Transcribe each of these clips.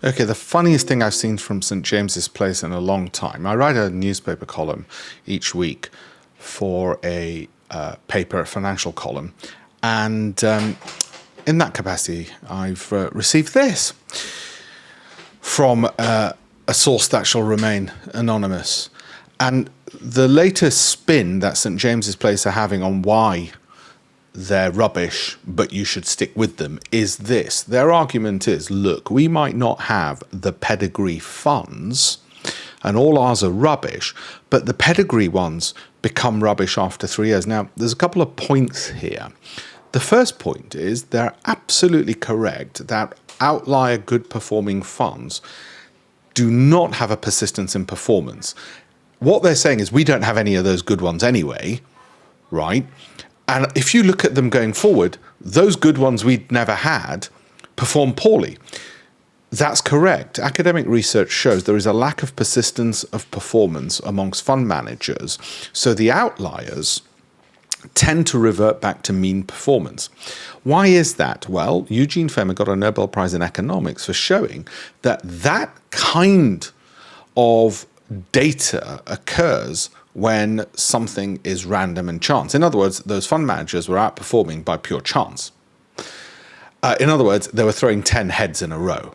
Okay, the funniest thing I've seen from St. James's Place in a long time. I write a newspaper column each week for a paper, a financial column, and in that capacity, I've received this from a source that shall remain anonymous. And the latest spin that St. James's Place are having on why they're rubbish, but you should stick with them, is this. Their argument is, look, we might not have the pedigree funds, and all ours are rubbish, but the pedigree ones become rubbish after 3 years. Now, there's a couple of points here. The first point is they're absolutely correct that outlier good performing funds do not have a persistence in performance. What they're saying is we don't have any of those good ones anyway, right? And if you look at them going forward, those good ones we'd never had perform poorly. That's correct. Academic research shows there is a lack of persistence of performance amongst fund managers. So the outliers tend to revert back to mean performance. Why is that? Well, Eugene Fama got a Nobel Prize in economics for showing that that kind of data occurs when something is random and chance. In other words, those fund managers were outperforming by pure chance. In other words, they were throwing 10 heads in a row.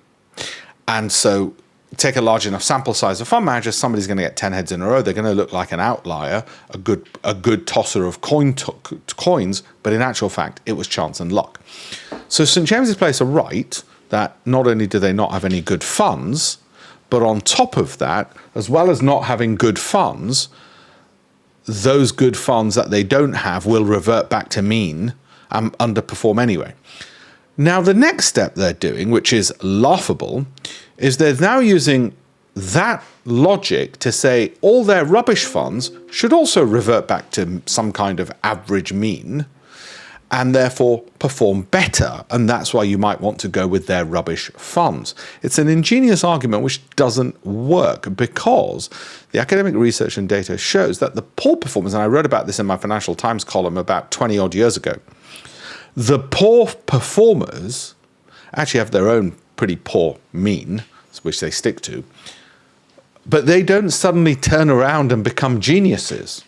And so take a large enough sample size of fund managers, somebody's going to get 10 heads in a row. They're going to look like an outlier, a good tosser of coins, but in actual fact, it was chance and luck. So St. James's Place are right that not only do they not have any good funds, but on top of that, as well as not having good funds, those good funds that they don't have will revert back to mean and underperform anyway. Now, the next step they're doing, which is laughable, is they're now using that logic to say all their rubbish funds should also revert back to some kind of average mean and therefore perform better. And that's why you might want to go with their rubbish funds. It's an ingenious argument which doesn't work because the academic research and data shows that the poor performance, and I wrote about this in my Financial Times column about 20 odd years ago, the poor performers actually have their own pretty poor mean, which they stick to, but they don't suddenly turn around and become geniuses.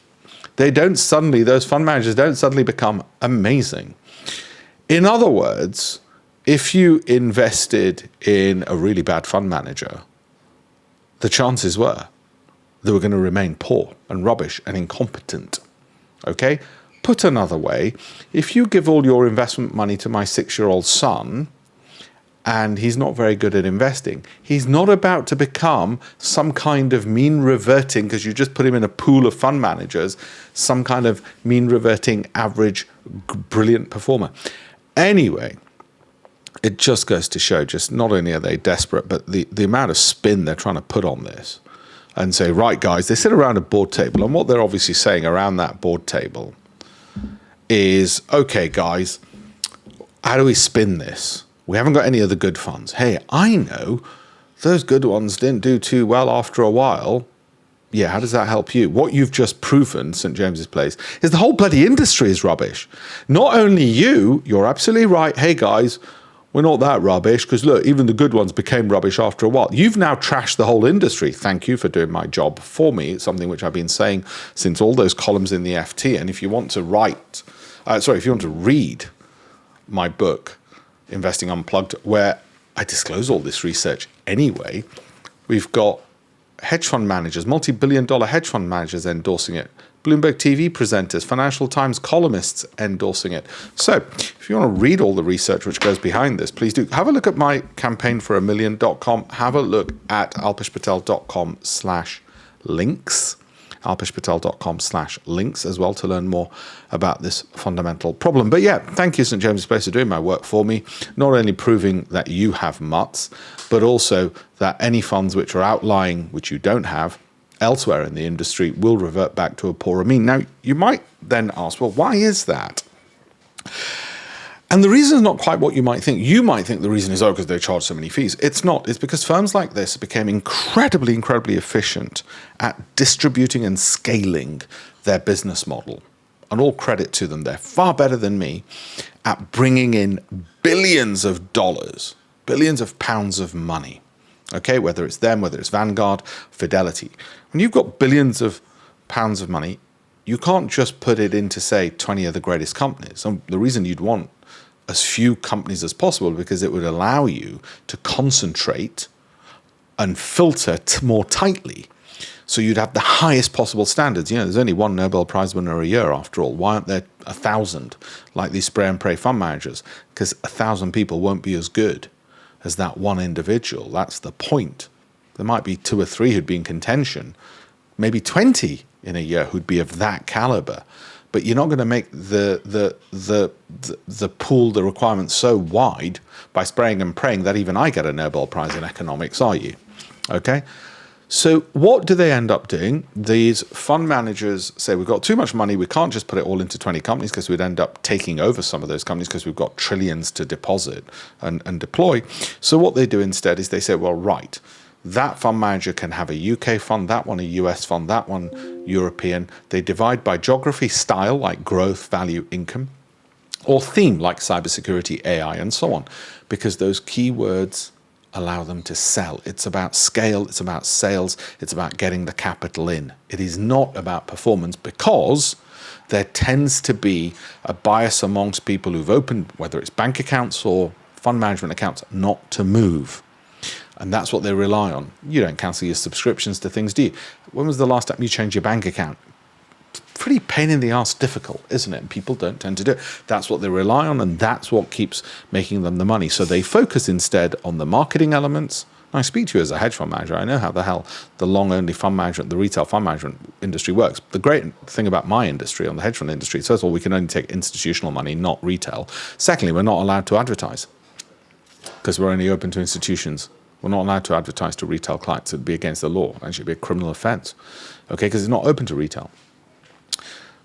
Those fund managers don't suddenly become amazing. In other words, if you invested in a really bad fund manager, the chances were they were going to remain poor and rubbish and incompetent. Okay? Put another way, if you give all your investment money to my 6-year-old son, and he's not very good at investing, he's not about to become some kind of mean reverting, because you just put him in a pool of fund managers, some kind of mean reverting, average, brilliant performer. Anyway, it just goes to show, just not only are they desperate, but the amount of spin they're trying to put on this and say, right, guys, they sit around a board table, and what they're obviously saying around that board table is, okay, guys, how do we spin this? We haven't got any other good funds. Hey, I know those good ones didn't do too well after a while. Yeah, how does that help you? What you've just proven, St. James's Place, is the whole bloody industry is rubbish. Not only you're absolutely right. Hey, guys, we're not that rubbish because, look, even the good ones became rubbish after a while. You've now trashed the whole industry. Thank you for doing my job for me. It's something which I've been saying since all those columns in the FT. And if you want to if you want to read my book, Investing Unplugged, where I disclose all this research anyway, we've got hedge fund managers, multi-billion-dollar hedge fund managers endorsing it, Bloomberg TV presenters, Financial Times columnists endorsing it. So if you want to read all the research which goes behind this, please do. Have a look at my campaign for $1million.com. Have a look at alpeshpatel.com/links. alpeshpatel.com/links as well to learn more about this fundamental problem. But yeah, thank you, St. James's Place, for doing my work for me, not only proving that you have mutts, but also that any funds which are outlying, which you don't have, elsewhere in the industry will revert back to a poorer mean. Now, you might then ask, well, why is that? And the reason is not quite what you might think. You might think the reason is, because they charge so many fees. It's not. It's because firms like this became incredibly, incredibly efficient at distributing and scaling their business model. And all credit to them. They're far better than me at bringing in billions of dollars, billions of pounds of money Okay, whether it's them, whether it's Vanguard, Fidelity. When you've got billions of pounds of money, you can't just put it into, say, 20 of the greatest companies. And the reason you'd want as few companies as possible, because it would allow you to concentrate and filter more tightly. So you'd have the highest possible standards. There's only one Nobel Prize winner a year after all. Why aren't there 1,000 like these spray and pray fund managers? Because 1,000 people won't be as good as that one individual. That's the point. There might be 2 or 3 who'd be in contention, maybe 20 in a year who'd be of that caliber. But you're not going to make the pool, the requirements so wide by spraying and praying that even I get a Nobel Prize in economics, are you? Okay? So what do they end up doing? These fund managers say, we've got too much money, we can't just put it all into 20 companies because we'd end up taking over some of those companies because we've got trillions to deposit and deploy. So what they do instead is they say, well, right, that fund manager can have a UK fund, that one a US fund, that one European. They divide by geography, style, like growth, value, income, or theme, like cybersecurity, AI, and so on, because those keywords allow them to sell. It's about scale, it's about sales, it's about getting the capital in. It is not about performance, because there tends to be a bias amongst people who've opened, whether it's bank accounts or fund management accounts, not to move. And that's what they rely on. You don't cancel your subscriptions to things, do you? When was the last time you changed your bank account? Pretty pain in the ass difficult, isn't it? And people don't tend to do it. That's what they rely on, and that's what keeps making them the money. So they focus instead on the marketing elements. I speak to you as a hedge fund manager. I know how the hell the long-only fund management, the retail fund management industry works. The great thing about my industry, on the hedge fund industry, first of all, we can only take institutional money, not retail. Secondly, we're not allowed to advertise because we're only open to institutions. We're not allowed to advertise to retail clients. It'd be against the law. Actually, it'd be a criminal offense, okay, because it's not open to retail.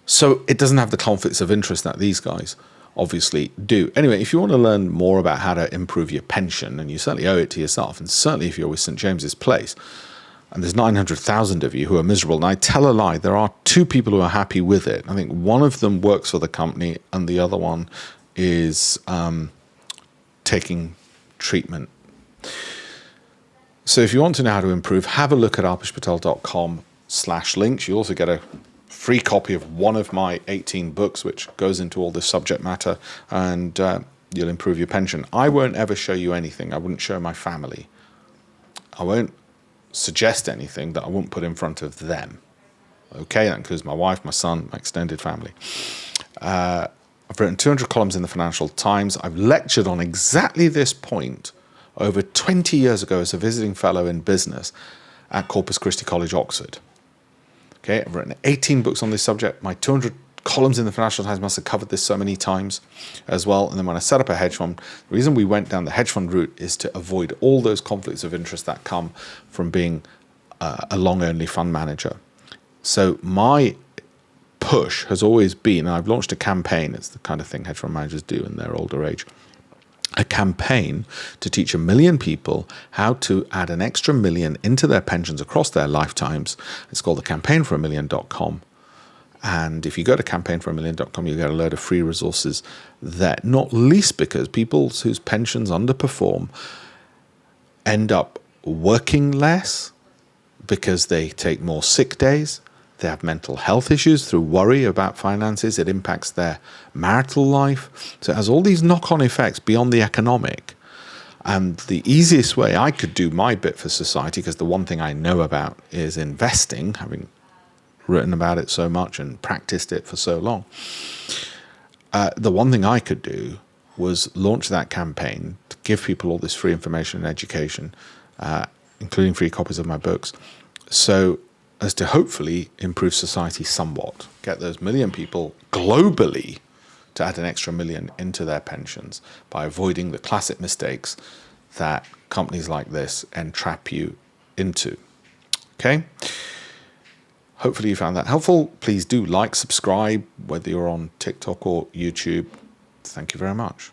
So it doesn't have the conflicts of interest that these guys obviously do. Anyway, if you want to learn more about how to improve your pension, and you certainly owe it to yourself, and certainly if you're with St. James's Place, and there's 900,000 of you who are miserable, and I tell a lie, there are 2 people who are happy with it. I think one of them works for the company, and the other one is taking treatment. So if you want to know how to improve, have a look at alpeshpatel.com/links. You also get a free copy of one of my 18 books, which goes into all this subject matter, and you'll improve your pension. I won't ever show you anything. I wouldn't show my family. I won't suggest anything that I won't put in front of them. Okay, that includes my wife, my son, my extended family. I've written 200 columns in the Financial Times. I've lectured on exactly this point over 20 years ago as a visiting fellow in business at Corpus Christi College, Oxford. Okay, I've written 18 books on this subject. My 200 columns in the Financial Times must have covered this so many times as well. And then when I set up a hedge fund, the reason we went down the hedge fund route is to avoid all those conflicts of interest that come from being a long-only fund manager. So my push has always been, and I've launched a campaign, it's the kind of thing hedge fund managers do in their older age, a campaign to teach 1 million people how to add an extra million into their pensions across their lifetimes. It's called the campaignfor1million.com. And if you go to campaignfor1million.com, you get a load of free resources there, not least because people whose pensions underperform end up working less because they take more sick days. They have mental health issues through worry about finances. It impacts their marital life. So it has all these knock-on effects beyond the economic. And the easiest way I could do my bit for society, because the one thing I know about is investing, having written about it so much and practiced it for so long, the one thing I could do was launch that campaign to give people all this free information and education, including free copies of my books, so as to hopefully improve society somewhat, get those 1 million people globally to add an extra million into their pensions by avoiding the classic mistakes that companies like this entrap you into. Okay? Hopefully you found that helpful. Please do like, subscribe, whether you're on TikTok or YouTube. Thank you very much.